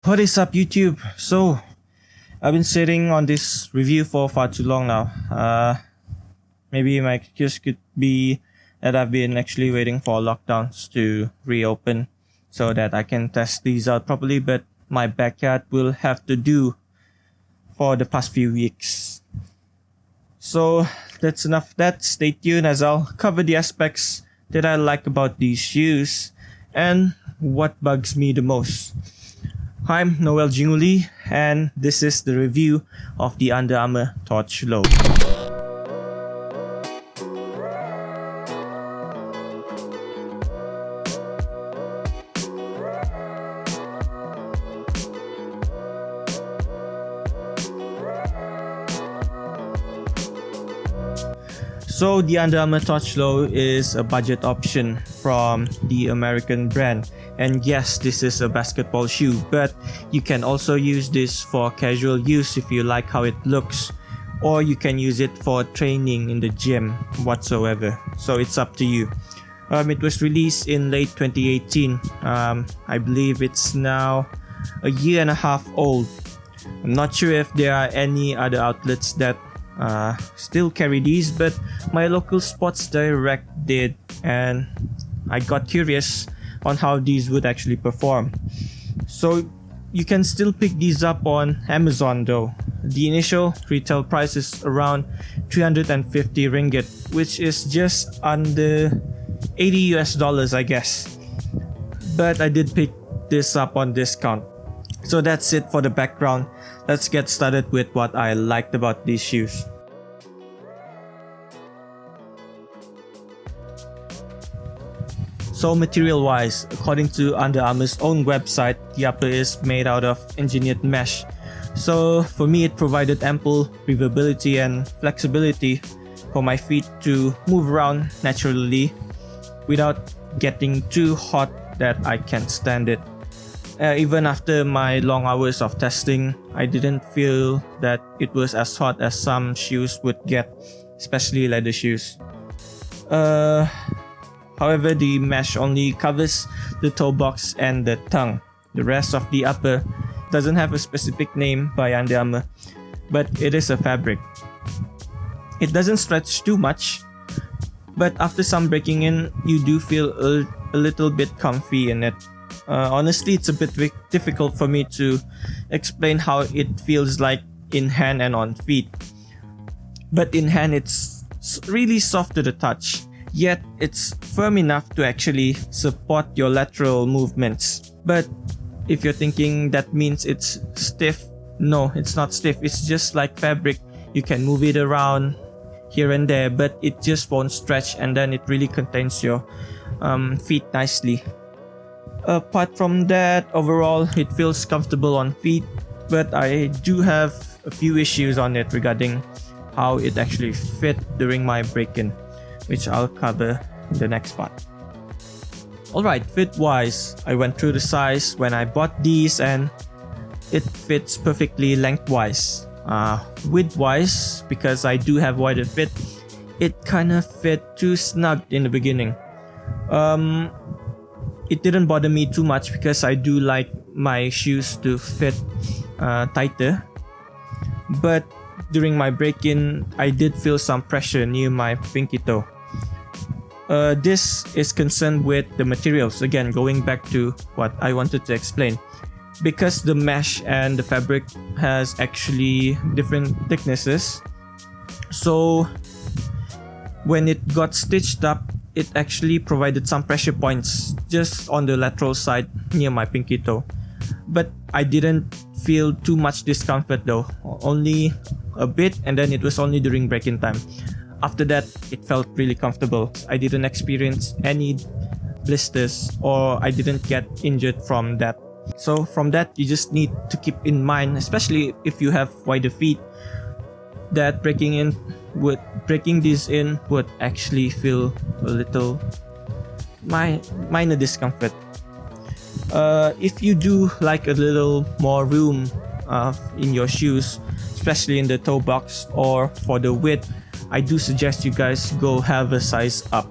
What is up, YouTube? So I've been sitting on this review for far too long now. Maybe my excuse could be that I've been actually waiting for lockdowns to reopen so that I can test these out properly, but my backyard will have to do for the past few weeks. So that's enough of that. Stay tuned as I'll cover the aspects that I like about these shoes and what bugs me the most. I'm Noel Jinguli, and this is the review of the Under Armour Torch Low. So the Under Armour Torch Low is a budget option from the American brand. And yes, this is a basketball shoe, but you can also use this for casual use if you like how it looks, or you can use it for training in the gym whatsoever. So it's up to you. It was released in late 2018. I believe it's now a year and a half old. I'm not sure if there are any other outlets that still carry these, but my local Sports Direct did, and I got curious on how these would actually perform. So you can still pick these up on Amazon though. The initial retail price is around 350 ringgit, which is just under $80 I guess. But I did pick this up on discount. So that's it for the background. Let's get started with what I liked about these shoes. So material wise, according to Under Armour's own website, the upper is made out of engineered mesh. So for me, it provided ample breathability and flexibility for my feet to move around naturally without getting too hot that I can't stand it. Even after my long hours of testing, I didn't feel that it was as hot as some shoes would get, especially leather shoes. However, the mesh only covers the toe box and the tongue. The rest of the upper doesn't have a specific name by Under Armour, but it is a fabric. It doesn't stretch too much, but after some breaking in, you do feel a little bit comfy in it. Honestly, it's a bit difficult for me to explain how it feels like in hand and on feet. But in hand, it's really soft to the touch, yet it's firm enough to actually support your lateral movements. But if you're thinking that means it's stiff, no, it's not stiff. It's just like fabric. You can move it around here and there, but it just won't stretch, and then it really contains your feet nicely. Apart from that, overall it feels comfortable on feet, but I do have a few issues on it regarding how it actually fit during my break-in, which I'll cover in the next part. Alright, fit wise, I went through the size when I bought these and it fits perfectly lengthwise. Width wise, because I do have wider fit, it kind of fit too snug in the beginning. It didn't bother me too much because I do like my shoes to fit tighter. But during my break-in, I did feel some pressure near my pinky toe. This is concerned with the materials. Again, going back to what I wanted to explain. Because the mesh and the fabric has actually different thicknesses. So when it got stitched up, it actually provided some pressure points just on the lateral side near my pinky toe. But I didn't feel too much discomfort though, only a bit, and then it was only during break-in time. After that, it felt really comfortable. I didn't experience any blisters or I didn't get injured from that. So from that, you just need to keep in mind, especially if you have wider feet, that breaking these in would actually feel a little minor discomfort. If you do like a little more room in your shoes, especially in the toe box or for the width, I do suggest you guys go have a size up.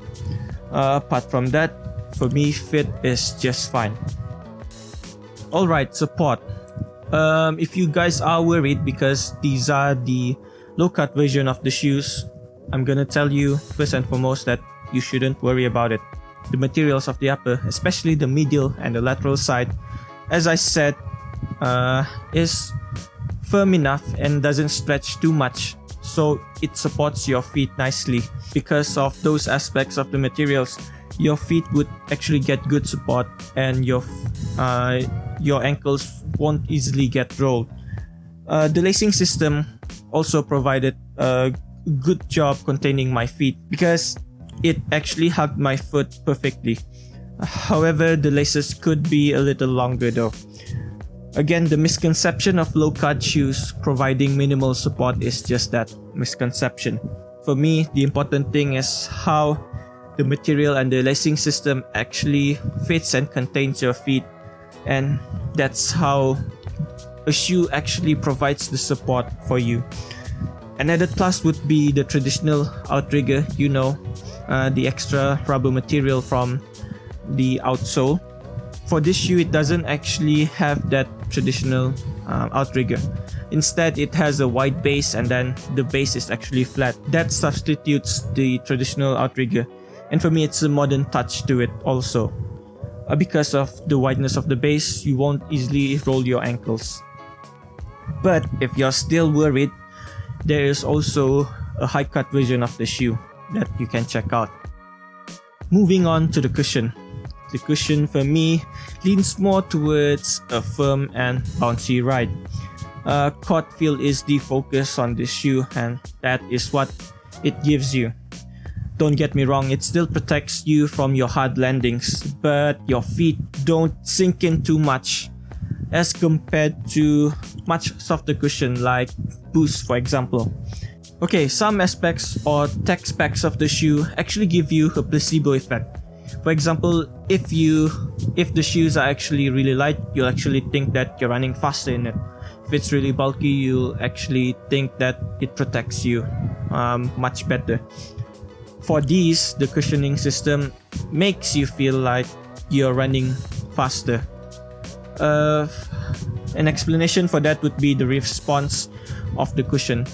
Apart from that, for me, fit is just fine. Alright, support. If you guys are worried because these are the low-cut version of the shoes, I'm gonna tell you first and foremost that you shouldn't worry about it. The materials of the upper, especially the medial and the lateral side, as I said, is firm enough and doesn't stretch too much, so it supports your feet nicely. Because of those aspects of the materials, your feet would actually get good support and your ankles won't easily get rolled. The lacing system also provided a good job containing my feet because it actually hugged my foot perfectly. However, the laces could be a little longer though. Again, the misconception of low-cut shoes providing minimal support is just that, misconception. For me, the important thing is how the material and the lacing system actually fits and contains your feet, and that's how a shoe actually provides the support for you. Another plus would be the traditional outrigger, the extra rubber material from the outsole. For this shoe, it doesn't actually have that traditional outrigger. Instead, it has a wide base and then the base is actually flat. That substitutes the traditional outrigger. And for me, it's a modern touch to it also. Because of the wideness of the base, you won't easily roll your ankles. But if you're still worried, there is also a high-cut version of the shoe that you can check out. Moving on to the cushion. The cushion for me leans more towards a firm and bouncy ride. Court feel is the focus on this shoe, and that is what it gives you. Don't get me wrong, it still protects you from your hard landings, but your feet don't sink in too much as compared to much softer cushion like Boost, for example. Okay, some aspects or tech specs of the shoe actually give you a placebo effect. For example, if the shoes are actually really light, you'll actually think that you're running faster in it. If it's really bulky, you'll actually think that it protects you much better. For these, the cushioning system makes you feel like you're running faster. An explanation for that would be the response of the cushion.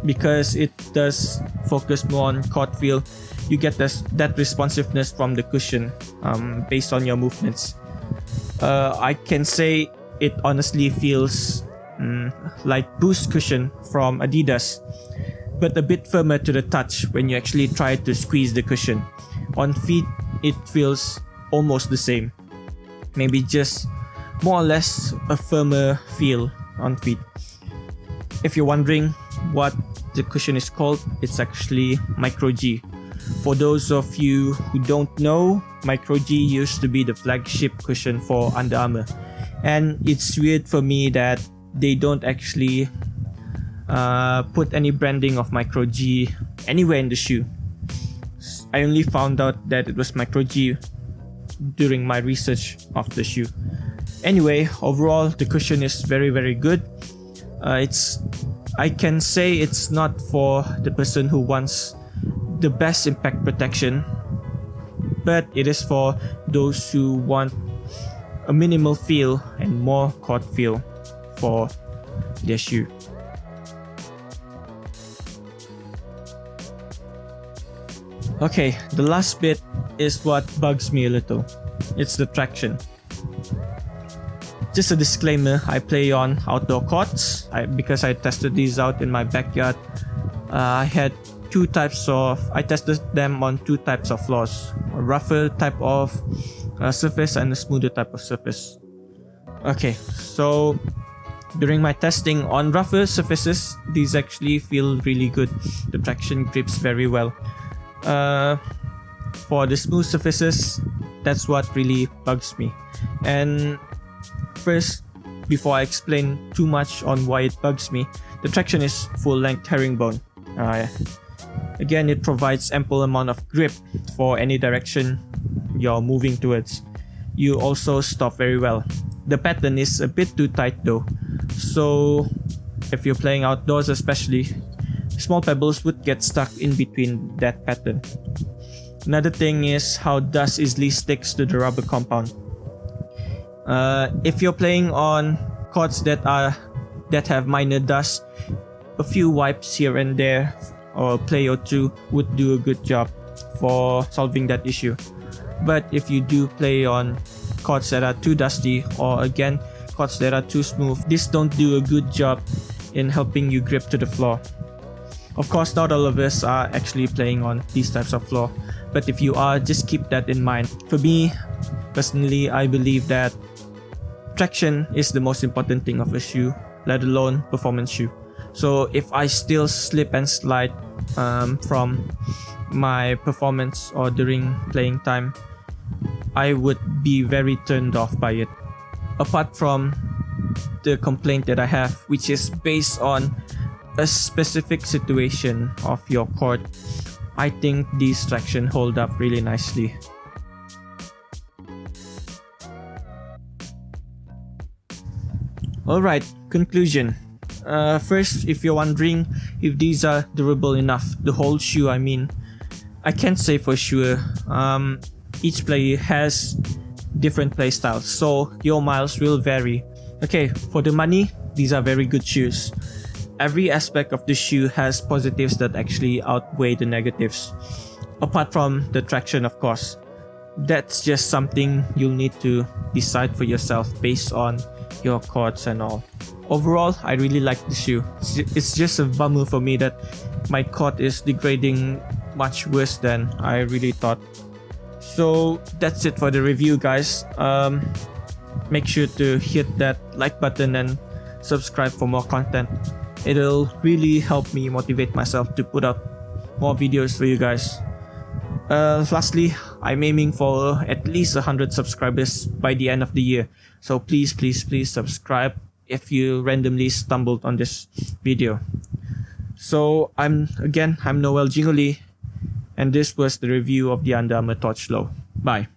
Because it does focus more on court feel, you get that responsiveness from the cushion based on your movements. I can say it honestly feels like Boost cushion from Adidas, but a bit firmer to the touch when you actually try to squeeze the cushion. On feet, it feels almost the same. Maybe just more or less a firmer feel on feet. If you're wondering what the cushion is called, it's actually Micro G. For those of you who don't know, Micro G used to be the flagship cushion for Under Armour. And it's weird for me that they don't actually put any branding of Micro G anywhere in the shoe. I only found out that it was Micro G during my research of the shoe. Anyway, overall, the cushion is very, very good. I can say it's not for the person who wants the best impact protection, but it is for those who want a minimal feel and more court feel for their shoe. Okay, the last bit is what bugs me a little. It's the traction. Just a disclaimer, I play on outdoor courts because I tested these out in my backyard. I tested them on two types of floors, a rougher type of surface and a smoother type of surface. Okay, so during my testing on rougher surfaces, these actually feel really good. The traction grips very well. For the smooth surfaces, that's what really bugs me. And first, before I explain too much on why it bugs me, the traction is full-length herringbone. Again, it provides ample amount of grip for any direction you're moving towards. You also stop very well. The pattern is a bit too tight though, so if you're playing outdoors especially, small pebbles would get stuck in between that pattern. Another thing is how dust easily sticks to the rubber compound. If you're playing on cords that have minor dust, a few wipes here and there or a play or two would do a good job for solving that issue. But if you do play on cords that are too dusty, or again cords that are too smooth, this don't do a good job in helping you grip to the floor. Of course, not all of us are actually playing on these types of floor, but if you are, just keep that in mind. For me personally, I believe that traction is the most important thing of a shoe, let alone performance shoe. So if I still slip and slide from my performance or during playing time, I would be very turned off by it. Apart from the complaint that I have, which is based on a specific situation of your court, I think these traction hold up really nicely. Alright, conclusion. First, if you're wondering if these are durable enough, the whole shoe I mean, I can't say for sure. Each player has different play styles, so your miles will vary. Okay, for the money, these are very good shoes. Every aspect of the shoe has positives that actually outweigh the negatives. Apart from the traction, of course. That's just something you'll need to decide for yourself based on your cords and all. Overall, I really like the shoe. It's just a bummer for me that my cord is degrading much worse than I really thought. So that's it for the review, guys. Make sure to hit that like button and subscribe for more content. It'll really help me motivate myself to put up more videos for you guys. Lastly, I'm aiming for at least 100 subscribers by the end of the year. So please subscribe if you randomly stumbled on this video. So I'm Noel Jinguli, and this was the review of the Under Armour Torch Low. Bye.